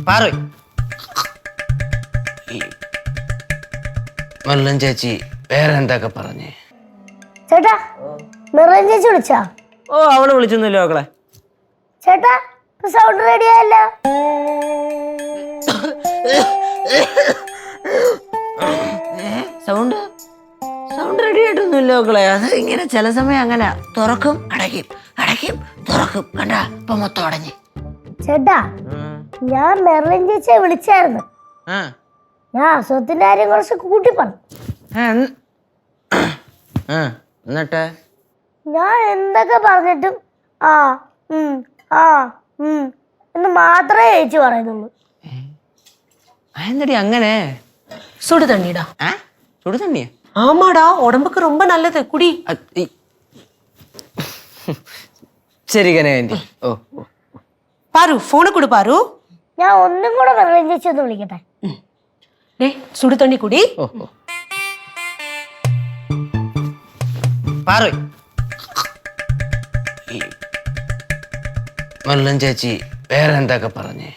പാറു മല്ലൻ ചേച്ചി വേറെ എന്തൊക്കെ പറഞ്ഞേ? ചേട്ടാ മെറൻ ചേച്ചി വിളിച്ചാ? ഓ അവള് വിളിച്ചൊന്നുമില്ല മക്കളെ. ചേട്ടാ സൗണ്ട് റെഡി ആയല്ലോ. സൗണ്ട് സൗണ്ട് റെഡി ആയിട്ടൊന്നുമില്ല മക്കളെ. അത് ഇങ്ങനെ ചില സമയം അങ്ങനെ തുറക്കും അടയ്ക്കും അടയ്ക്കും തുറക്കും. കണ്ടാ ഇപ്പൊ മൊത്തം അടഞ്ഞ്. ചേട്ടാ ഞാൻ മെറൻ ചേച്ചിയെ വിളിച്ചായിരുന്നു. ഞാൻ അസുഖത്തിന്റെ കാര്യം കുറച്ച് കൂട്ടി പറഞ്ഞു. എന്നിട്ട് ഞാൻ എന്തൊക്കെ പറഞ്ഞിട്ടും ആ ആ എന്ന് മാത്രമേ ചേച്ചി പറയുന്നുള്ളൂ. എന്തടി അങ്ങനെ? சுடு தண்ணிடா. ചുടു തണ്ണിയാ? ஆமாடா, உடம்புக்கு ரொம்ப நல்லது, குடி. ശരി കനകന്റി. ഓ பாரு, போனை கொடு பாரு. ഞാൻ ഒന്നും കൂടെ മെറൻ ചേച്ചി ഒന്ന് വിളിക്കട്ടെ. டேய், சுடு தண்ணி குடி. പാറു മല്ലൻ ചേച്ചി വേറെ എന്തൊക്കെ പറഞ്ഞേ?